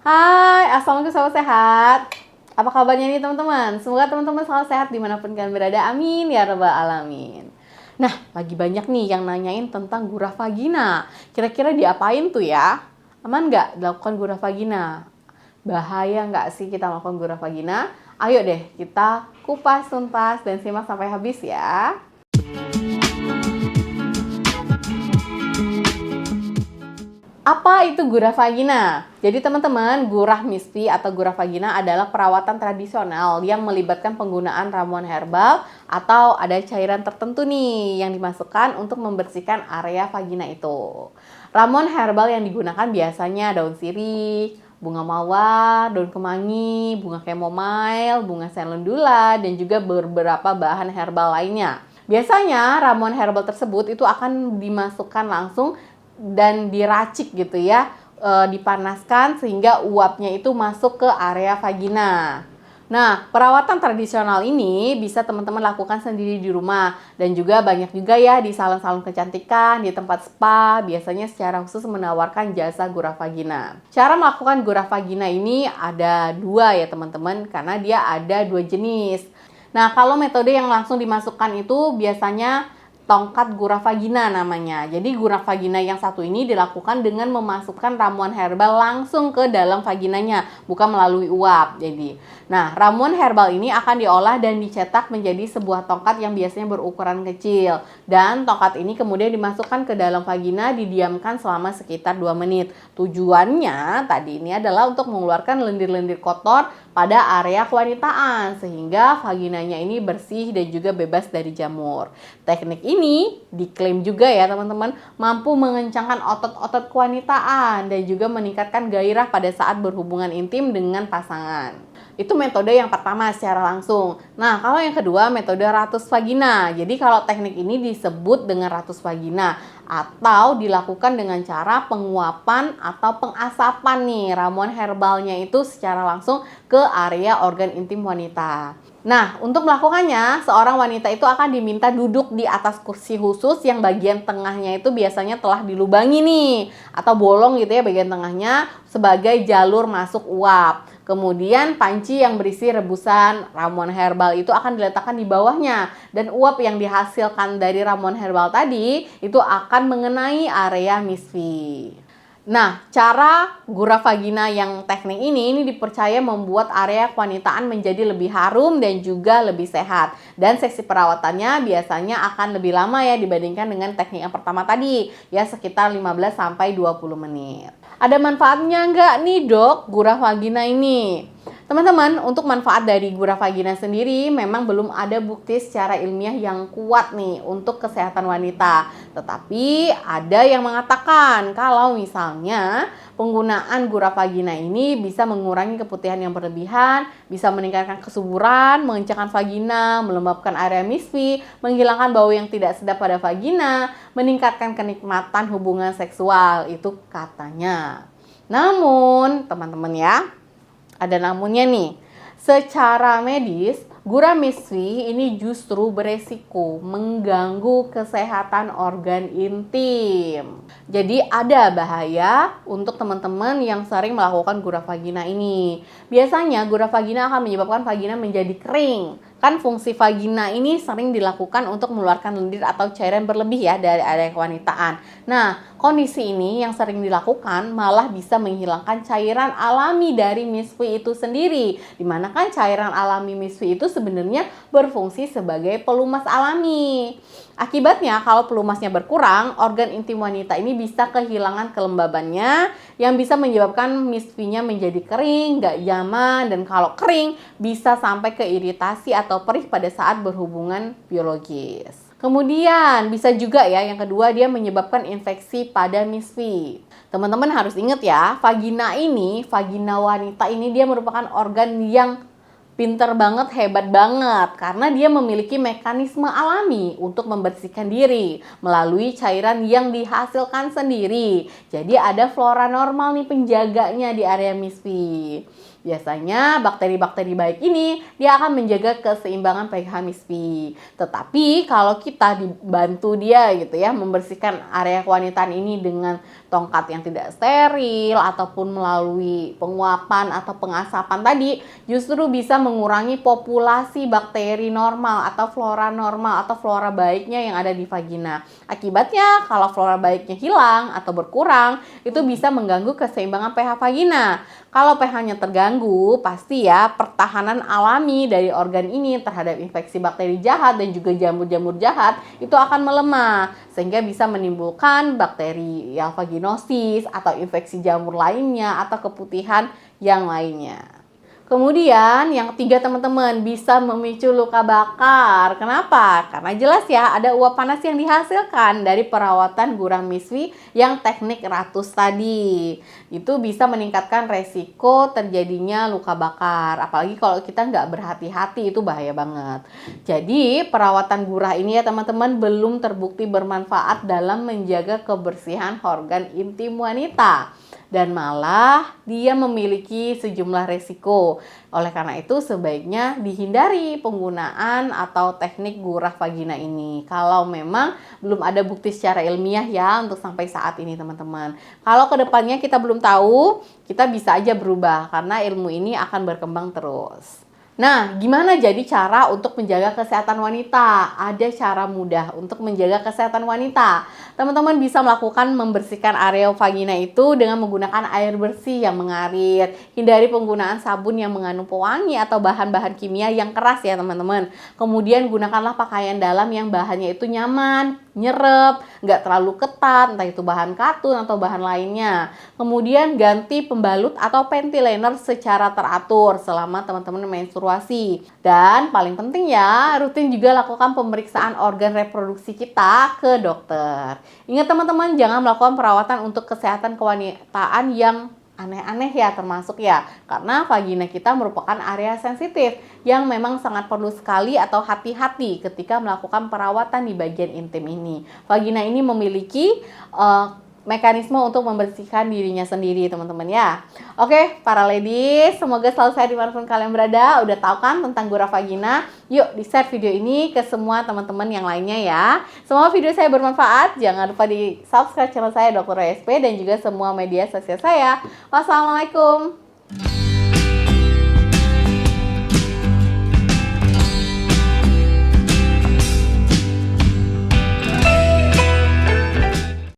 Hai, assalamualaikum sahabat sehat. Apa kabarnya nih teman-teman? Semoga teman-teman selalu sehat dimanapun kalian berada. Amin ya rabbal alamin. Nah, lagi banyak nih yang nanyain tentang gurah vagina. Kira-kira diapain tuh ya? Aman nggak dilakukan gurah vagina? Bahaya nggak sih kita melakukan gurah vagina? Ayo deh kita kupas tuntas dan simak sampai habis ya. Apa itu gurah vagina? Jadi teman-teman, gurah misfi atau gurah vagina adalah perawatan tradisional yang melibatkan penggunaan ramuan herbal atau ada cairan tertentu nih yang dimasukkan untuk membersihkan area vagina itu. Ramuan herbal yang digunakan biasanya daun sirih, bunga mawar, daun kemangi, bunga chamomile, bunga selendula, dan juga beberapa bahan herbal lainnya. Biasanya ramuan herbal tersebut itu akan dimasukkan langsung dan diracik gitu ya, dipanaskan sehingga uapnya itu masuk ke area vagina. Nah, perawatan tradisional ini bisa teman-teman lakukan sendiri di rumah dan juga banyak juga ya di salon-salon kecantikan, di tempat spa, biasanya secara khusus menawarkan jasa gurah vagina. Cara melakukan gurah vagina ini ada dua ya teman-teman, karena dia ada dua jenis. Nah, kalau metode yang langsung dimasukkan itu biasanya tongkat gurah vagina namanya. Jadi gurah vagina yang satu ini dilakukan dengan memasukkan ramuan herbal langsung ke dalam vaginanya, bukan melalui uap. Jadi, nah ramuan herbal ini akan diolah dan dicetak menjadi sebuah tongkat yang biasanya berukuran kecil. Dan tongkat ini kemudian dimasukkan ke dalam vagina, didiamkan selama sekitar 2 menit. Tujuannya tadi ini adalah untuk mengeluarkan lendir-lendir kotor pada area kewanitaan sehingga vaginanya ini bersih dan juga bebas dari jamur. Teknik ini diklaim juga ya teman-teman mampu mengencangkan otot-otot kewanitaan dan juga meningkatkan gairah pada saat berhubungan intim dengan pasangan. Itu metode yang pertama secara langsung. Nah, kalau yang kedua metode ratus vagina. Jadi kalau teknik ini disebut dengan ratus vagina atau dilakukan dengan cara penguapan atau pengasapan nih ramuan herbalnya itu secara langsung ke area organ intim wanita. Nah, untuk melakukannya, seorang wanita itu akan diminta duduk di atas kursi khusus yang bagian tengahnya itu biasanya telah dilubangi nih atau bolong gitu ya bagian tengahnya sebagai jalur masuk uap. Kemudian panci yang berisi rebusan ramuan herbal itu akan diletakkan di bawahnya dan uap yang dihasilkan dari ramuan herbal tadi itu akan mengenai area misfi. Nah, cara gurah vagina yang teknik ini dipercaya membuat area kewanitaan menjadi lebih harum dan juga lebih sehat. Dan seksi perawatannya biasanya akan lebih lama ya dibandingkan dengan teknik yang pertama tadi, ya sekitar 15-20 menit. Ada manfaatnya nggak nih dok gurah vagina ini? Teman-teman, untuk manfaat dari gurah vagina sendiri memang belum ada bukti secara ilmiah yang kuat nih untuk kesehatan wanita. Tetapi ada yang mengatakan kalau misalnya penggunaan gurah vagina ini bisa mengurangi keputihan yang berlebihan, bisa meningkatkan kesuburan, mengencangkan vagina, melembabkan area misfi, menghilangkan bau yang tidak sedap pada vagina, meningkatkan kenikmatan hubungan seksual, itu katanya. Namun, teman-teman ya, ada namunnya nih, secara medis gurah misfi ini justru beresiko mengganggu kesehatan organ intim. Jadi ada bahaya untuk teman-teman yang sering melakukan gurah vagina ini. Biasanya gurah vagina akan menyebabkan vagina menjadi kering. Kan fungsi vagina ini sering dilakukan untuk mengeluarkan lendir atau cairan berlebih ya dari area kewanitaan. Nah, kondisi ini yang sering dilakukan malah bisa menghilangkan cairan alami dari misfi itu sendiri. Dimana kan cairan alami misfi itu sebenarnya berfungsi sebagai pelumas alami. Akibatnya kalau pelumasnya berkurang, organ intim wanita ini bisa kehilangan kelembabannya yang bisa menyebabkan misfinya menjadi kering, gak nyaman, dan kalau kering bisa sampai ke iritasi atau perih pada saat berhubungan biologis. Kemudian bisa juga ya yang kedua dia menyebabkan infeksi pada misfi. Teman-teman harus ingat ya, vagina wanita ini dia merupakan organ yang pinter banget, hebat banget karena dia memiliki mekanisme alami untuk membersihkan diri melalui cairan yang dihasilkan sendiri. Jadi ada flora normal nih penjaganya di area misfi. Biasanya bakteri-bakteri baik ini dia akan menjaga keseimbangan pH MISPI. Tetapi kalau kita dibantu dia gitu ya membersihkan area kewanitaan ini dengan tongkat yang tidak steril ataupun melalui penguapan atau pengasapan tadi, justru bisa mengurangi populasi bakteri normal atau flora normal atau flora baiknya yang ada di vagina. Akibatnya kalau flora baiknya hilang atau berkurang, itu bisa mengganggu keseimbangan pH vagina. Kalau pH-nya terganggu, pasti ya pertahanan alami dari organ ini terhadap infeksi bakteri jahat dan juga jamur-jamur jahat itu akan melemah, sehingga bisa menimbulkan bakteri vaginosis atau infeksi jamur lainnya atau keputihan yang lainnya. Kemudian yang ketiga teman-teman, bisa memicu luka bakar. Kenapa? Karena jelas ya ada uap panas yang dihasilkan dari perawatan gurah MISPI yang teknik ratus tadi. Itu bisa meningkatkan resiko terjadinya luka bakar. Apalagi kalau kita nggak berhati-hati, itu bahaya banget. Jadi perawatan gurah ini ya teman-teman belum terbukti bermanfaat dalam menjaga kebersihan organ intim wanita. Dan malah dia memiliki sejumlah resiko. Oleh karena itu sebaiknya dihindari penggunaan atau teknik gurah vagina ini kalau memang belum ada bukti secara ilmiah ya untuk sampai saat ini teman-teman. Kalau kedepannya kita belum tahu, kita bisa aja berubah karena ilmu ini akan berkembang terus. Nah, gimana jadi cara untuk menjaga kesehatan wanita? Ada cara mudah untuk menjaga kesehatan wanita. Teman-teman bisa melakukan membersihkan area vagina itu dengan menggunakan air bersih yang mengalir. Hindari penggunaan sabun yang mengandung pewangi atau bahan-bahan kimia yang keras ya teman-teman. Kemudian gunakanlah pakaian dalam yang bahannya itu nyaman, nyerep, nggak terlalu ketat, entah itu bahan katun atau bahan lainnya. Kemudian ganti pembalut atau panty liner secara teratur selama teman-teman menstruasi. Dan paling penting ya, rutin juga lakukan pemeriksaan organ reproduksi kita ke dokter. Ingat teman-teman, jangan melakukan perawatan untuk kesehatan kewanitaan yang aneh-aneh ya termasuk ya, karena vagina kita merupakan area sensitif yang memang sangat perlu sekali atau hati-hati ketika melakukan perawatan di bagian intim ini. Vagina ini memiliki mekanisme untuk membersihkan dirinya sendiri teman-teman ya. Oke, para ladies, semoga selalu sehat dimanapun kalian berada. Udah tahu kan tentang gurah vagina? Yuk di-share video ini ke semua teman-teman yang lainnya ya. Semoga video saya bermanfaat. Jangan lupa di subscribe channel saya Dr. SP dan juga semua media sosial saya. Wassalamualaikum.